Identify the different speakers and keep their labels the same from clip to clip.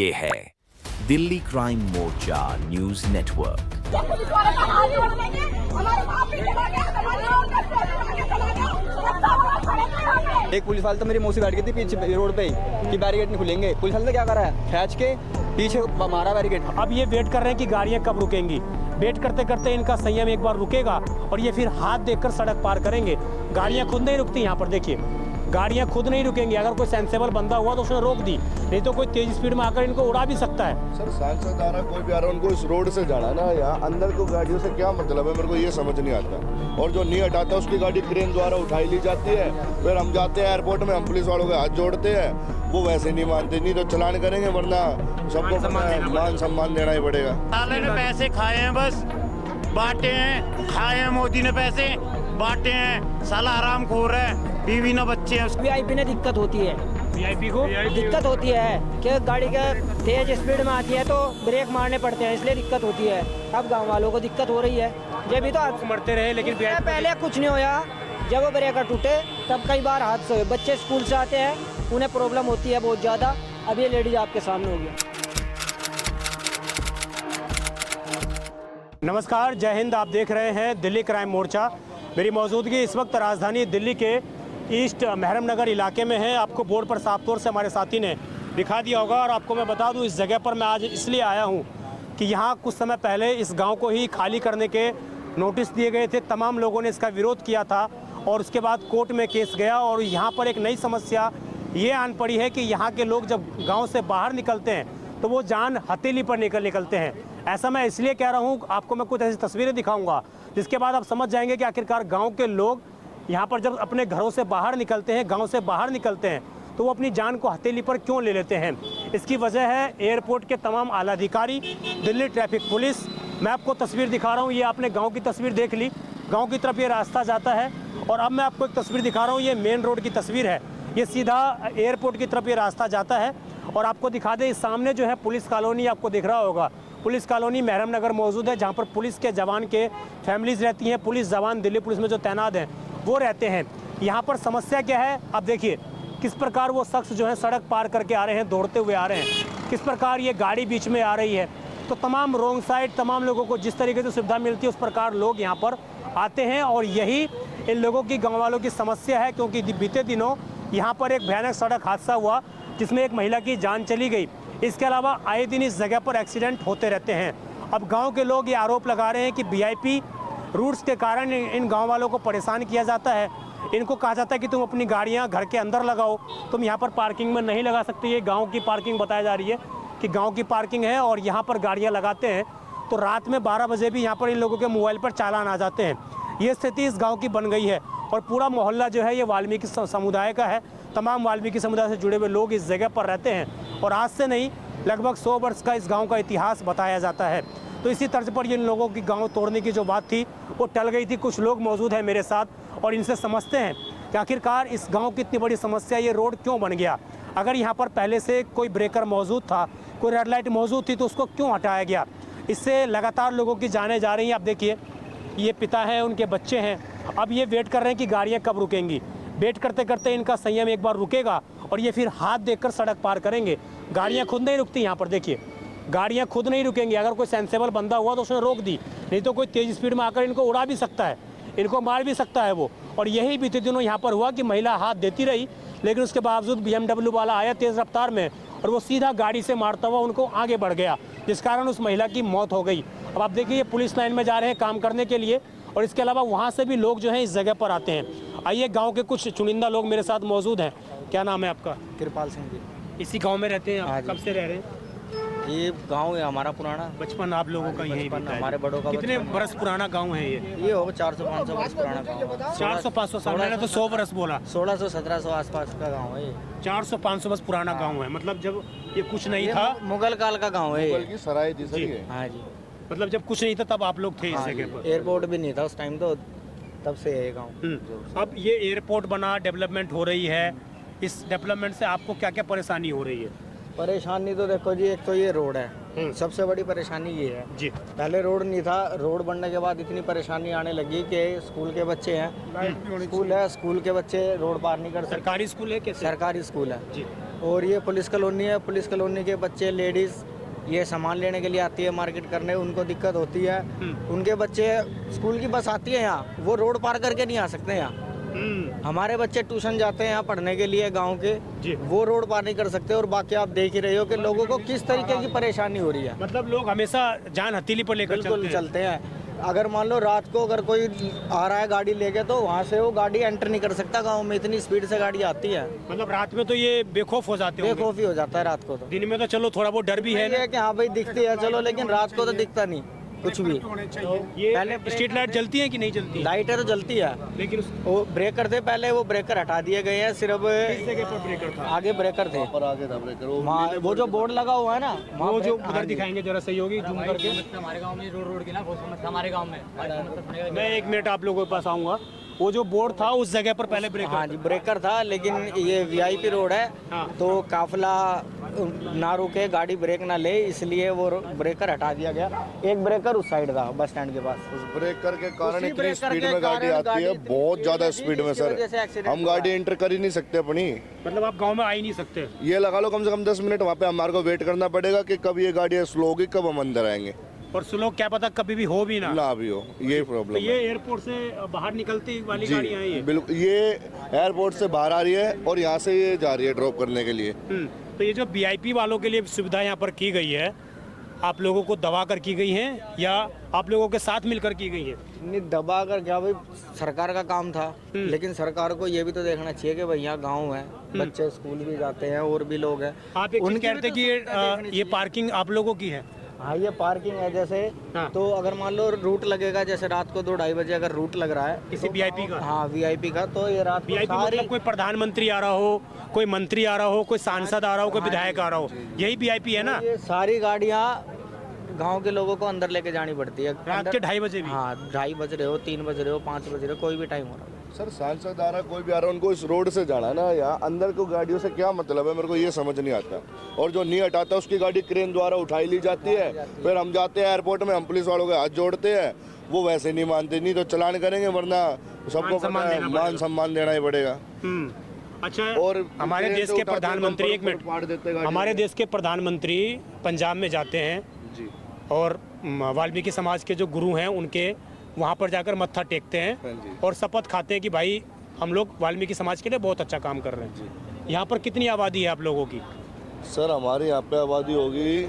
Speaker 1: ये है दिल्ली क्राइम मोर्चा news network.
Speaker 2: एक पुलिस वाले तो मेरी मौसी बैठ गई थी पीछे रोड पे ही कि बैरिकेड नहीं खुलेंगे। पुलिस वाले ने क्या करा है, खींच के पीछे मारा बैरिकेड।
Speaker 3: अब ये वेट कर रहे हैं कि गाड़ियां कब रुकेंगी। वेट करते करते इनका संयम एक बार रुकेगा और ये फिर हाथ देखकर सड़क पार करेंगे। गाड़ियां खुद नहीं रुकती, यहाँ पर देखिए गाड़ियां खुद नहीं रुकेंगी। अगर कोई सेंसेबल बंदा हुआ तो उसने रोक दी, नहीं तो कोई तेज स्पीड में आकर इनको उड़ा भी सकता है।
Speaker 4: सर सांसद आ रहा, कोई भी आ रहा, उनको इस रोड से जाना ना, यहाँ अंदर को गाड़ियों से क्या मतलब है, मेरे को ये समझ नहीं आता। और जो नहीं हटाता उसकी गाड़ी क्रेन द्वारा उठाई ली जाती है। फिर हम जाते हैं एयरपोर्ट में, हम पुलिस वालों के हाथ जोड़ते हैं, वो वैसे नहीं मानते, नहीं तो चलान करेंगे, वरना सबको मान सम्मान देना ही पड़ेगा।
Speaker 5: साले ने पैसे खाए हैं, बस बांटे हैं, खाए हैं, मोदी ने पैसे बांटे हैं, साला आराम खोर है, बीवी ना बच्चे हैं।
Speaker 6: वीआईपी ने दिक्कत होती है,
Speaker 3: वीआईपी को
Speaker 6: दिक्कत होती है कि गाड़ी का तेज स्पीड में आती है तो ब्रेक मारने पड़ते हैं, इसलिए दिक्कत होती है। अब गांव वालों को दिक्कत हो रही है। ये भी तो आप
Speaker 3: मरते रहे, लेकिन
Speaker 6: पहले कुछ नहीं होया, जब वो ब्रेकर टूटे तब कई बार हादसे हुए। बच्चे स्कूल से आते हैं, उन्हें प्रॉब्लम होती है बहुत ज़्यादा। अब ये लेडीज आपके सामने हो गया।
Speaker 3: नमस्कार, जय हिंद। आप देख रहे हैं दिल्ली क्राइम मोर्चा। मेरी मौजूदगी इस वक्त राजधानी दिल्ली के ईस्ट महरम नगर इलाके में है। आपको बोर्ड पर साफ तौर से हमारे साथी ने दिखा दिया होगा। और आपको मैं बता दूं, इस जगह पर मैं आज इसलिए आया हूं कि यहाँ कुछ समय पहले इस गांव को ही खाली करने के नोटिस दिए गए थे। तमाम लोगों ने इसका विरोध किया था और उसके बाद कोर्ट में केस गया। और यहाँ पर एक नई समस्या ये आन पड़ी है कि यहाँ के लोग जब गाँव से बाहर निकलते हैं तो वो जान हथेली पर निकलते हैं। ऐसा मैं इसलिए कह रहा हूँ, आपको मैं कुछ ऐसी तस्वीरें दिखाऊंगा जिसके बाद आप समझ जाएंगे कि आखिरकार गांव के लोग यहाँ पर जब अपने घरों से बाहर निकलते हैं, गांव से बाहर निकलते हैं, तो वो अपनी जान को हथेली पर क्यों ले लेते हैं। इसकी वजह है एयरपोर्ट के तमाम आला अधिकारी, दिल्ली ट्रैफिक पुलिस। मैं आपको तस्वीर दिखा रहा हूँ, ये आपने गाँव की तस्वीर देख ली, गाँव की तरफ ये रास्ता जाता है। और अब मैं आपको एक तस्वीर दिखा रहा हूँ, ये मेन रोड की तस्वीर है, ये सीधा एयरपोर्ट की तरफ ये रास्ता जाता है। और आपको दिखा दें, इस सामने जो है पुलिस कॉलोनी आपको दिख रहा होगा, पुलिस कॉलोनी महरम नगर मौजूद है, जहाँ पर पुलिस के जवान के फैमिलीज रहती हैं। पुलिस जवान दिल्ली पुलिस में जो तैनात हैं वो रहते हैं। यहाँ पर समस्या क्या है, आप देखिए किस प्रकार वो शख्स जो है सड़क पार करके आ रहे हैं, दौड़ते हुए आ रहे हैं, किस प्रकार ये गाड़ी बीच में आ रही है। तो तमाम रोंग साइड, तमाम लोगों को जिस तरीके से सुविधा मिलती है उस प्रकार लोग यहाँ पर आते हैं। और यही इन लोगों की, गाँव वालों की समस्या है। क्योंकि बीते दिनों यहाँ पर एक भयानक सड़क हादसा हुआ जिसमें एक महिला की जान चली गई। इसके अलावा आए दिन इस जगह पर एक्सीडेंट होते रहते हैं। अब गांव के लोग ये आरोप लगा रहे हैं कि वीआईपी रूट्स के कारण इन गांव वालों को परेशान किया जाता है। इनको कहा जाता है कि तुम अपनी गाड़ियां घर के अंदर लगाओ, तुम यहाँ पर पार्किंग में नहीं लगा सकते। ये गांव की पार्किंग बताई जा रही है कि गांव की पार्किंग है और यहाँ पर गाड़ियाँ लगाते हैं तो रात में 12 बजे भी यहाँ पर इन लोगों के मोबाइल पर चालान आ जाते हैं। ये स्थिति इस गाँव की बन गई है। और पूरा मोहल्ला जो है ये वाल्मीकि समुदाय का है। तमाम वाल्मीकि समुदाय से जुड़े हुए लोग इस जगह पर रहते हैं और आज से नहीं, लगभग 100 वर्ष का इस गांव का इतिहास बताया जाता है। तो इसी तर्ज पर इन लोगों की गांव तोड़ने की जो बात थी वो टल गई थी। कुछ लोग मौजूद हैं मेरे साथ और इनसे समझते हैं कि आखिरकार इस गांव की इतनी बड़ी समस्या, ये रोड क्यों बन गया। अगर यहाँ पर पहले से कोई ब्रेकर मौजूद था, कोई रेड लाइट मौजूद थी, तो उसको क्यों हटाया गया। इससे लगातार लोगों की जानें जा रही हैं। आप देखिए, ये पिता हैं, उनके बच्चे हैं। अब ये वेट कर रहे हैं कि गाड़ियाँ कब रुकेंगी। वेट करते करते इनका संयम एक बार रुकेगा और ये फिर हाथ देखकर सड़क पार करेंगे। गाड़ियाँ खुद नहीं रुकती, यहाँ पर देखिए गाड़ियाँ खुद नहीं रुकेंगी। अगर कोई सेंसेबल बंदा हुआ तो उसने रोक दी, नहीं तो कोई तेज स्पीड में आकर इनको उड़ा भी सकता है, इनको मार भी सकता है वो। और यही बीते दिनों यहाँ पर हुआ कि महिला हाथ देती रही, लेकिन उसके बावजूद BMW वाला आया तेज़ रफ्तार में और वो सीधा गाड़ी से मारता हुआ उनको आगे बढ़ गया, जिस कारण उस महिला की मौत हो गई। अब आप देखिए, ये पुलिस लाइन में जा रहे हैं काम करने के लिए और इसके अलावा वहाँ से भी लोग जो हैं इस जगह पर आते हैं। आइए, गांव के कुछ चुनिंदा लोग मेरे साथ मौजूद हैं। क्या नाम है आपका?
Speaker 2: कृपाल सिंह जी।
Speaker 3: इसी गांव में रहते हैं आप? कब से रह रहे हैं?
Speaker 2: ये गांव है हमारा पुराना,
Speaker 3: बचपन आप लोगों का यही बीता है?
Speaker 2: हमारे बड़ों का।
Speaker 3: कितने बरस पुराना गांव है ये
Speaker 2: होगा 400-500 वर्ष पुराना गाँव।
Speaker 3: 400-500 साल, मैंने तो 100 बरस बोला।
Speaker 2: 1600-1700 आसपास का गाँव है ये।
Speaker 3: 400-500 वर्ष पुराना गाँव है, मतलब जब ये कुछ नहीं था,
Speaker 2: मुगल काल का गाँव है
Speaker 4: मुगल की सराय थी सर ये।
Speaker 2: हाँ जी,
Speaker 3: मतलब जब कुछ नहीं था तब आप लोग थे इस जगह पर।
Speaker 2: एयरपोर्ट भी नहीं था उस टाइम, तो तब से है गाँव।
Speaker 3: अब ये एयरपोर्ट बना, डेवलपमेंट हो रही है, इस डेवलपमेंट से आपको क्या क्या परेशानी हो रही है?
Speaker 2: परेशानी तो देखो जी, एक तो ये रोड है, सबसे बड़ी परेशानी ये है
Speaker 3: जी।
Speaker 2: पहले रोड नहीं था, रोड बनने के बाद इतनी परेशानी आने लगी कि स्कूल के बच्चे हैं, स्कूल है, स्कूल के बच्चे रोड पार नहीं कर सकते।
Speaker 3: सरकारी स्कूल है? कैसे?
Speaker 2: सरकारी स्कूल है
Speaker 3: जी।
Speaker 6: और ये पुलिस कॉलोनी है। पुलिस कॉलोनी के बच्चे, लेडीज़ ये सामान लेने के लिए आती है मार्केट करने, उनको दिक्कत होती है। उनके बच्चे, स्कूल की बस आती है यहाँ, वो रोड पार करके नहीं आ सकते यहाँ। हमारे बच्चे ट्यूशन जाते हैं यहाँ पढ़ने के लिए गांव के, वो रोड पार नहीं कर सकते। और बाकी आप देख ही रहे हो कि लोगों को किस तरीके की परेशानी हो रही है।
Speaker 3: मतलब लोग हमेशा जान हथेली पर लेकर
Speaker 6: बिल्कुल चलते हैं। अगर मान लो रात को अगर कोई आ रहा है गाड़ी लेके, तो वहाँ से वो गाड़ी एंटर नहीं कर सकता गांव में, इतनी स्पीड से गाड़ी आती है।
Speaker 3: मतलब रात में तो ये बेखौफ हो जाते हैं।
Speaker 6: बेखौफी हो जाता है रात को। तो
Speaker 3: दिन में तो चलो थोड़ा बहुत डर भी है
Speaker 6: ये कि हाँ भाई दिखती है चलो, लेकिन रात को तो दिखता नहीं कुछ भी।
Speaker 3: ये
Speaker 6: पहले
Speaker 3: स्ट्रीट लाइट जलती है कि नहीं जलती?
Speaker 6: लाइटें तो जलती है,
Speaker 3: लेकिन
Speaker 6: वो ब्रेकर थे पहले, वो ब्रेकर हटा दिए गए हैं। सिर्फ
Speaker 3: ब्रेकर था,
Speaker 6: आगे ब्रेकर थे,
Speaker 4: पर आगे था ब्रेकर
Speaker 6: वो जो बोर्ड लगा हुआ है ना,
Speaker 3: वो जो उधर दिखाएंगे जरा सहयोगी जूम करके।
Speaker 7: हमारे गांव में रोड की ना बहुत समस्या, हमारे गांव में।
Speaker 3: मैं 1 मिनट आप लोगों के पास आऊंगा। वो जो बोर्ड था उस जगह पर पहले ब्रेकर
Speaker 6: हाँ जी ब्रेकर था, लेकिन ये वीआईपी रोड है तो काफिला ना रुके, गाड़ी ब्रेक ना ले, इसलिए वो ब्रेकर हटा दिया गया। एक ब्रेकर उस साइड था बस स्टैंड के पास।
Speaker 4: उस ब्रेकर के कारण
Speaker 6: उसी
Speaker 4: इतनी
Speaker 6: ब्रेकर
Speaker 4: स्पीड
Speaker 6: के
Speaker 4: में गाड़ी
Speaker 6: कारण
Speaker 4: आती है,
Speaker 6: गाड़ी
Speaker 4: बहुत ज्यादा स्पीड में
Speaker 6: इसकी वजह से
Speaker 4: सर।
Speaker 6: एक्सीडेंट
Speaker 4: हम
Speaker 6: हुआ।
Speaker 4: गाड़ी एंटर कर ही नहीं सकते अपनी।
Speaker 3: मतलब आप गांव में आ ही नहीं सकते।
Speaker 4: ये लगा लो कम से कम 10 मिनट वहाँ पे हमारे को वेट करना पड़ेगा कि कब ये गाड़ी स्लो होगी, कब हम अंदर आएंगे।
Speaker 3: और स्लो क्या पता कभी भी हो भी ना।
Speaker 4: ना भी हो, ये प्रॉब्लम
Speaker 3: तो ये
Speaker 4: है।
Speaker 3: एयरपोर्ट से बाहर निकलती वाली
Speaker 4: जी
Speaker 3: गाड़ियाँ हैं ये।
Speaker 4: बिल्कुल, ये एयरपोर्ट से बाहर आ रही है और यहाँ से ये जा रही है ड्रॉप करने के लिए।
Speaker 3: तो ये जो वीआईपी वालों के लिए सुविधा यहाँ पर की गई है, आप लोगों को दबा कर की गई है या आप लोगों के साथ मिलकर की गई है?
Speaker 6: नहीं दबा कर क्या भाई, सरकार का काम था, लेकिन सरकार को ये भी तो देखना चाहिए कि भाई यहाँ गाँव है, बच्चे स्कूल भी जाते हैं और भी लोग हैं।
Speaker 3: आप एक चीज़
Speaker 6: उनकी
Speaker 3: कह
Speaker 6: भी
Speaker 3: रहे थे
Speaker 6: तो
Speaker 3: कि
Speaker 6: सुविधा देखनी
Speaker 3: ये
Speaker 6: चाहिए।
Speaker 3: पार्किंग आप लोगों की है।
Speaker 6: हाँ ये पार्किंग है जैसे, तो अगर मान लो रूट लगेगा, जैसे रात को 2-2:30 बजे अगर रूट लग रहा है
Speaker 3: किसी वीआईपी का?
Speaker 6: हाँ वीआईपी का, तो ये रात को
Speaker 3: वीआईपी
Speaker 6: सारी
Speaker 3: मतलब कोई प्रधानमंत्री आ रहा हो, कोई मंत्री आ रहा हो, कोई सांसद आ रहा हो, कोई विधायक आ रहा हो, यही वीआईपी है ना?
Speaker 6: ये सारी गाड़ियाँ गांव के लोगों को अंदर लेके जानी पड़ती है।
Speaker 3: रात के 2:30 बजे भी?
Speaker 6: हाँ 2:30 बज रहे हो, 3 बज रहे हो, 5 बज रहे हो, कोई भी टाइम हो रहा है।
Speaker 4: सर सांसद आ रहा, कोई भी आ रहा, उनको इस रोड से जाना है ना, यहाँ अंदर को गाड़ियों से क्या मतलब है, मेरे को ये समझ नहीं आता। और जो नहीं हटाता उसकी गाड़ी क्रेन द्वारा उठाई ली जाती है, फिर हम जाते हैं एयरपोर्ट में, हम पुलिस वालों के हाथ जोड़ते हैं, वो वैसे नहीं मानते, नहीं तो चलान करेंगे, वरना सबको पता है मान सम्मान देना ही पड़ेगा।
Speaker 3: अच्छा,
Speaker 4: और
Speaker 3: हमारे
Speaker 4: ट्रेन
Speaker 3: देश
Speaker 4: से
Speaker 3: के
Speaker 4: उठाते हैं,
Speaker 3: प्रधानमंत्री,
Speaker 4: बम्पर
Speaker 3: एक मिनट,
Speaker 4: फाड़ देते हैं गाड़ी
Speaker 3: हमारे
Speaker 4: को।
Speaker 3: देश के प्रधानमंत्री पंजाब में जाते हैं
Speaker 4: जी
Speaker 3: और वाल्मीकि समाज के जो गुरु हैं उनके वहाँ पर जाकर मत्था टेकते
Speaker 4: हाँ
Speaker 3: हैं
Speaker 4: जी।
Speaker 3: और शपथ खाते हैं कि भाई हम लोग वाल्मीकि समाज के लिए बहुत अच्छा काम कर रहे हैं। यहाँ पर कितनी आबादी है आप लोगों की?
Speaker 4: सर हमारे यहाँ पे आबादी होगी,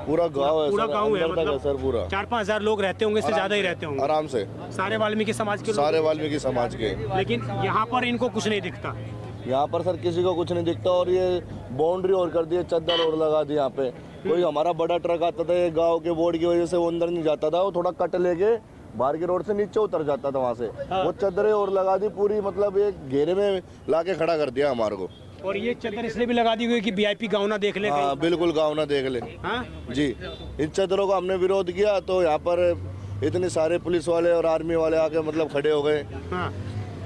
Speaker 4: पूरा गांव है
Speaker 3: पूरा
Speaker 4: सर,
Speaker 3: गाँव है,
Speaker 4: अंदर तक है
Speaker 3: मतलब
Speaker 4: सर पूरा।
Speaker 3: 4-5 हज़ार लोग रहते होंगे, इससे ज़्यादा ही रहते होंगे
Speaker 4: आराम से,
Speaker 3: सारे वाल्मीकि समाज के लोग।
Speaker 4: सारे वाल्मीकि समाज के।
Speaker 3: लेकिन यहाँ पर इनको कुछ नहीं दिखता।
Speaker 4: यहाँ पर सर किसी को कुछ नहीं दिखता, और ये बाउंड्री और कर दी है, चद्दर और लगा दी यहाँ पे। कोई हमारा बड़ा ट्रक आता था, ये गांव के बोर्ड की वजह से वो अंदर नहीं जाता था, वो थोड़ा कट लेके बाहर की रोड से नीचे उतर जाता था वहाँ से। वो चद्दरें और लगा दी पूरी, मतलब एक घेरे में लाके खड़ा कर दिया हमारे को।
Speaker 3: और ये चद्दर इसलिए भी लगा दी हुई कि वीआईपी गाँव ना देख ले कहीं।
Speaker 4: हाँ बिल्कुल, गाँव ना देख ले।
Speaker 3: हाँ?
Speaker 4: जी, इन चद्दरों का हमने विरोध किया तो यहाँ पर इतने सारे पुलिस वाले और आर्मी वाले आके मतलब खड़े हो गए
Speaker 3: हाँ।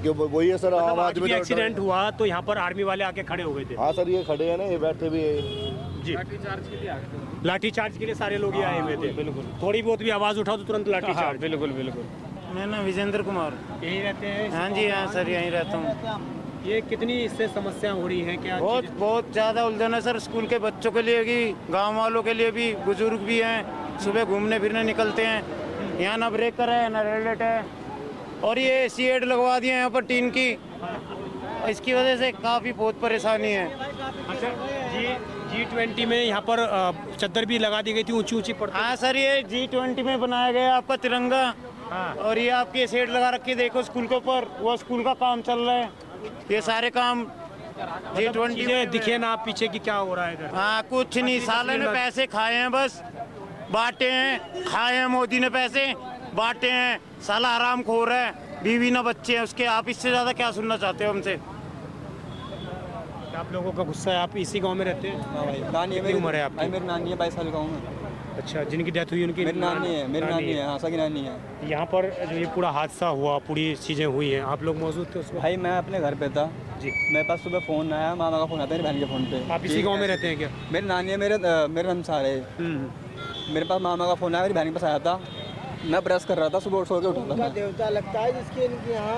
Speaker 4: कि वही है सर, आम
Speaker 3: आज
Speaker 4: आदमी
Speaker 3: भी
Speaker 4: तो
Speaker 3: एक्सीडेंट हुआ तो यहाँ पर आर्मी वाले आके खड़े हो गए थे।
Speaker 4: हाँ सर, ये खड़े हैं ना, ये बैठे भी है।
Speaker 3: जी, लाठीचार्ज के लिए सारे लोग ही आए हुए थे। बिल्कुल, थोड़ी बहुत भी आवाज उठाओ तो तुरंत लाठीचार्ज। बिल्कुल बिल्कुल।
Speaker 5: मेरा नाम विजेंद्र कुमार।
Speaker 3: यही रहते हैं?
Speaker 5: हाँ जी, हाँ सर, यहीं रहता हूँ।
Speaker 3: ये कितनी इससे समस्या हो रही है क्या?
Speaker 5: बहुत ज़्यादा उलझन है सर, स्कूल के बच्चों के लिए भी, गांव वालों के लिए भी, बुजुर्ग भी हैं, सुबह घूमने फिरने निकलते हैं, यहाँ ना ब्रेकर है ना रेड लाइट है, और ये सीएड लगवा दिए यहाँ पर टीन की, इसकी वजह से काफ़ी बहुत परेशानी है।
Speaker 3: अच्छा, G20 में यहाँ पर चद्दर भी लगा दी गई थी ऊंची ऊंची पड़ती।
Speaker 5: हाँ सर, ये G20 में बनाया गया आपका तिरंगा।
Speaker 3: हाँ।
Speaker 5: और ये आपकी शेड लगा रखी, देखो स्कूल के ऊपर, वो स्कूल का काम चल रहा है, ये सारे काम G20
Speaker 3: चीजें दिखे ना आप पीछे की क्या हो रहा है इधर?
Speaker 5: हाँ कुछ नहीं, साले ने पैसे खाए हैं, बस बांटे हैं, खाए हैं, मोदी ने पैसे बांटे हैं, साला आराम खोर है, बीवी ना बच्चे हैं उसके। आप इससे ज़्यादा क्या सुनना चाहते हो हमसे?
Speaker 3: आप लोगों का गुस्सा है? आप इसी गांव में रहते हैं?
Speaker 2: हाँ भाई, नानी है
Speaker 3: कितनी उम्र है आपकी?
Speaker 2: भाई मेरी नानी है, 22 साल का हूँ मैं।
Speaker 3: अच्छा, जिनकी डेथ हुई उनकी
Speaker 2: मेरी नानी है, मेरी नानी है, हाँ सगी नानी है।
Speaker 3: यहाँ पर जो ये पूरा हादसा हुआ, पूरी चीज़ें हुई हैं, आप लोग मौजूद थे उसमें?
Speaker 2: भाई मैं अपने घर पे था
Speaker 3: जी।
Speaker 2: मेरे पास सुबह फ़ोन आया, मामा का फ़ोन आता है मेरी बहन के फ़ोन पे।
Speaker 3: आप इसी गांव में रहते हैं क्या?
Speaker 2: मेरी नानी है, मेरे हमसार है। मेरे पास मामा का फ़ोन आया, मेरी बहन के पास आया था, मैं ब्रश कर रहा था, सुबह सो के उठा था।
Speaker 6: देवता लगता है जिसके इनके यहाँ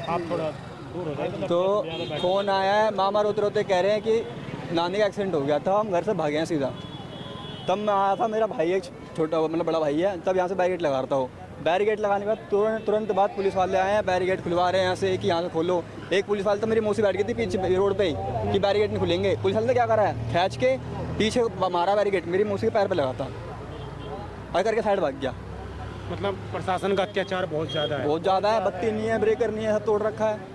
Speaker 3: आप थोड़ा दूर हो जाए
Speaker 2: तो फ़ोन आया है, मामा रोते रोते कह रहे हैं कि नानी का एक्सीडेंट हो गया था, हम घर से भागे हैं सीधा। तब मैं आया था, मेरा भाई एक छोटा मतलब बड़ा भाई है, तब यहाँ से बैरिकेड लगा रहा था। बैरिकेड लगाने के बाद तुरंत बाद पुलिस वाले आए हैं, बैरिकेड खुलवा रहे हैं यहाँ से कि यहाँ से खोलो। एक पुलिस वाले तो मेरी मौसी बैठ गई थी पीछे रोड पे ही कि बैरिकेड नहीं खुलेंगे। पुलिस वाले ने क्या करा है, खींच के पीछे मारा बैरिकेड, मेरी मौसी के पैर पे लगा था और करके साइड भाग गया।
Speaker 3: मतलब प्रशासन का अत्याचार बहुत ज़्यादा है।
Speaker 2: बहुत ज़्यादा है, बत्ती नहीं है, ब्रेकर नहीं है, सब तोड़ रखा है।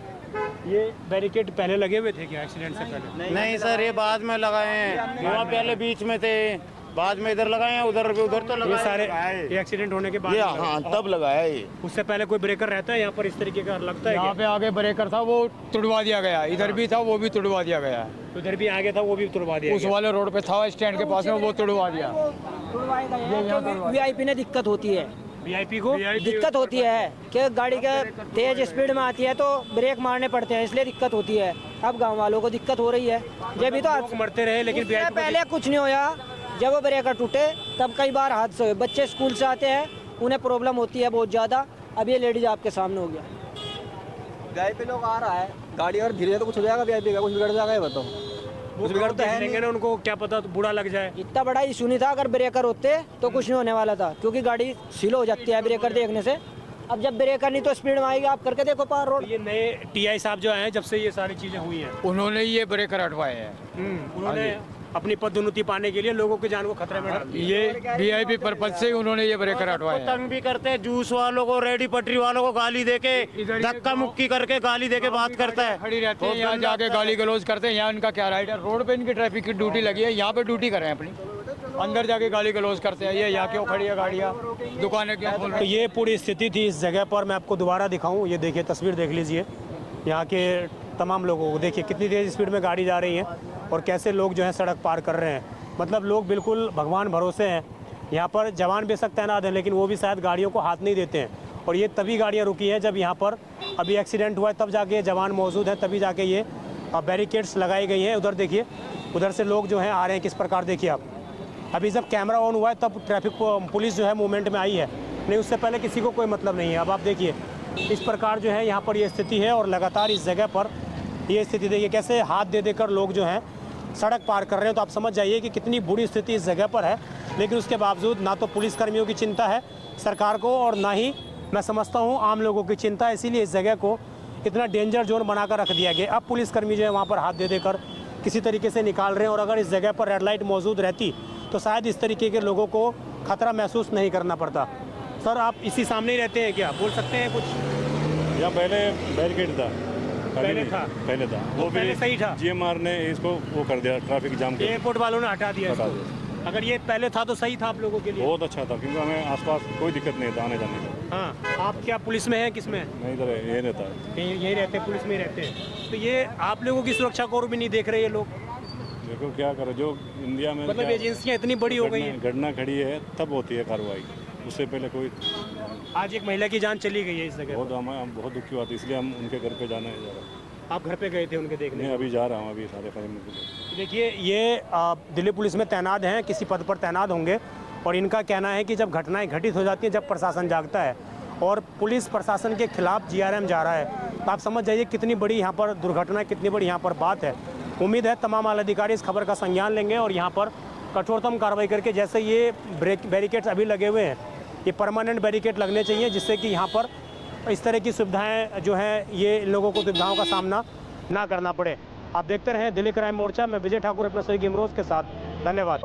Speaker 3: ये बैरिकेड पहले लगे हुए थे क्या एक्सीडेंट से पहले?
Speaker 5: नहीं सर, ये बाद में लगाए हैं, वहाँ पहले बीच में थे, बाद में इधर लगाए हैं, उधर तो
Speaker 3: ये
Speaker 5: लगाए
Speaker 3: सारे ये एक्सीडेंट होने के बाद
Speaker 4: ये हाँ तब लगाया ये।
Speaker 3: उससे पहले कोई ब्रेकर रहता है यहाँ पर इस तरीके का लगता है
Speaker 8: यहाँ पे आगे ब्रेकर था वो तुड़वा दिया गया, इधर भी था वो भी तुड़वा दिया गया।
Speaker 3: क्या? उधर भी आगे था वो भी तुड़वा दिया
Speaker 8: उस वाले रोड पे था स्टैंड के पास में वो तुड़वा दिया।
Speaker 6: वीआईपी ने दिक्कत होती है,
Speaker 3: वीआईपी को
Speaker 6: दिक्कत होती है कि गाड़ी का तेज स्पीड में आती है तो ब्रेक मारने पड़ते हैं, इसलिए दिक्कत होती है। अब गांव वालों को दिक्कत हो रही है। जब भी तो
Speaker 3: लोग मरते रहे लेकिन
Speaker 6: उससे
Speaker 3: VIP को
Speaker 6: पहले कुछ नहीं होया, जब वो ब्रेकर टूटे तब कई बार हादसे हुए। बच्चे स्कूल से आते हैं, उन्हें प्रॉब्लम होती है बहुत ज़्यादा। अब ये लेडीज आपके सामने हो गया।
Speaker 2: वीआईपी लोग आ रहा है, गाड़ी अगर धीरे तो कुछ हो जाएगा, वीआईपी का कुछ बिगड़ जाएगा, ये बताओ। कुछ बिगड़ता है
Speaker 3: देखेंगे ना, उनको क्या पता, तो बुरा लग जाए।
Speaker 6: इतना बड़ा इशू नहीं था, अगर ब्रेकर होते तो कुछ नहीं होने वाला था, क्योंकि गाड़ी स्लो हो जाती है ब्रेकर देखने से। अब जब ब्रेकर नहीं तो स्पीड में आएगी, आप करके देखो पार रोड।
Speaker 3: ये नए TI साहब जो आए हैं, जब से ये सारी चीजें हुई हैं,
Speaker 8: उन्होंने ये ब्रेकर हटवाए हैं।
Speaker 3: उन्होंने अपनी पदोन्नति पाने के लिए लोगों की जान को खतरे में डाल दिया।
Speaker 8: ये वीआईपी पर्पज से उन्होंने ये ब्रेकर हटवाए हैं।
Speaker 5: तंग भी करते हैं, जूस वालों को, रेडी पटरी वालों को गाली देके, धक्का मुक्की करके गाली देके बात करता है।
Speaker 8: खड़ी रहती है यहाँ जाके गाली गलौज करते हैं। यहाँ इनका क्या राइट है, रोड पे इनकी ट्रैफिक की ड्यूटी लगी है, यहाँ पे ड्यूटी करें अपनी, अंदर जाके गाली गलौज करते हैं। ये यहाँ क्यों खड़ी है गाड़ियाँ, दुकानें क्यों खोल
Speaker 3: तो
Speaker 8: रही
Speaker 3: ये पूरी स्थिति थी इस जगह पर। मैं आपको दोबारा दिखाऊं, ये देखिए तस्वीर देख लीजिए यहाँ के तमाम लोगों को। देखिए कितनी तेज़ स्पीड में गाड़ी जा रही है और कैसे लोग जो है सड़क पार कर रहे हैं। मतलब लोग बिल्कुल भगवान भरोसे हैं। यहाँ पर जवान बेशक तैनात हैं, लेकिन वो भी शायद गाड़ियों को हाथ नहीं देते हैं। और ये तभी गाड़ियाँ रुकी हैं जब यहाँ पर अभी एक्सीडेंट हुआ है, तब जाके जवान मौजूद हैं, तभी जाके ये बैरिकेड्स लगाई गई हैं। उधर देखिए, उधर से लोग जो हैं आ रहे हैं किस प्रकार, देखिए आप। अभी जब कैमरा ऑन हुआ है तब ट्रैफिक पुलिस जो है मूवमेंट में आई है, नहीं उससे पहले किसी को कोई मतलब नहीं है। अब आप देखिए इस प्रकार जो है यहाँ पर ये स्थिति है और लगातार इस जगह पर ये स्थिति देखिए कैसे हाथ दे देकर लोग जो हैं सड़क पार कर रहे हैं। तो आप समझ जाइए कि कितनी बुरी स्थिति इस जगह पर है। लेकिन उसके बावजूद ना तो पुलिसकर्मियों की चिंता है सरकार को, और ना ही मैं समझता हूँ आम लोगों की चिंता है। इसीलिए इस जगह को इतना डेंजर जोन बनाकर रख दिया गया। अब पुलिसकर्मी जो है वहाँ पर हाथ दे देकर किसी तरीके से निकाल रहे हैं। और अगर इस जगह पर रेड लाइट मौजूद रहती तो शायद इस तरीके के लोगों को खतरा महसूस नहीं करना पड़ता। सर आप इसी सामने ही रहते हैं क्या, बोल सकते हैं कुछ?
Speaker 9: यहाँ पहले बैरिकेड था,
Speaker 3: पहले था
Speaker 9: वो भी
Speaker 3: पहले सही था।
Speaker 9: GMR ने इसको वो कर दिया, ट्रैफिक जाम के
Speaker 3: एयरपोर्ट वालों ने हटा दिया
Speaker 9: हटा
Speaker 3: इसको। अगर ये पहले था तो सही था आप लोगों के लिए।
Speaker 9: बहुत अच्छा था, क्योंकि हमें आसपास कोई दिक्कत नहीं था आने जाने का।
Speaker 3: हाँ, आप क्या पुलिस में हैं, किस में?
Speaker 9: मैं इधर ये रहता है।
Speaker 3: यही रहते हैं, पुलिस में ही रहते हैं। तो ये आप लोगों की सुरक्षा को और भी नहीं देख रहे ये लोग।
Speaker 9: देखो क्या करो, जो इंडिया में
Speaker 3: मतलब एजेंसियां इतनी बड़ी हो गई हैं।
Speaker 9: घटना खड़ी है तब होती है कार्रवाई, उससे पहले कोई।
Speaker 3: आज एक महिला की जान चली गई है इस जगह।
Speaker 9: हम बहुत दुखी हुआ था, इसलिए हम उनके घर पे जाने जा रहे हैं।
Speaker 3: आप घर पे गए थे उनके देखने?
Speaker 9: नहीं, अभी जा रहा हूँ, अभी सारे फैमिली।
Speaker 3: देखिए ये दिल्ली पुलिस में तैनात हैं, किसी पद पर तैनात होंगे। और इनका कहना है कि जब घटनाएं घटित हो जाती हैं, जब प्रशासन जागता है और पुलिस प्रशासन के खिलाफ GRM जा रहा है, तो आप समझ जाइए कितनी बड़ी यहाँ पर दुर्घटना, कितनी बड़ी यहाँ पर बात है। उम्मीद है तमाम आला अधिकारी इस खबर का संज्ञान लेंगे और यहाँ पर कठोरतम कार्रवाई करके, जैसे ये बैरिकेड्स अभी लगे हुए हैं, ये परमानेंट बैरिकेड लगने चाहिए, जिससे कि यहाँ पर इस तरह की सुविधाएं जो हैं ये लोगों को सुविधाओं का सामना ना करना पड़े। आप देखते रहें दिल्ली क्राइम मोर्चा। मैं विजय ठाकुर अपने सहयोगी इमरोज के साथ। धन्यवाद।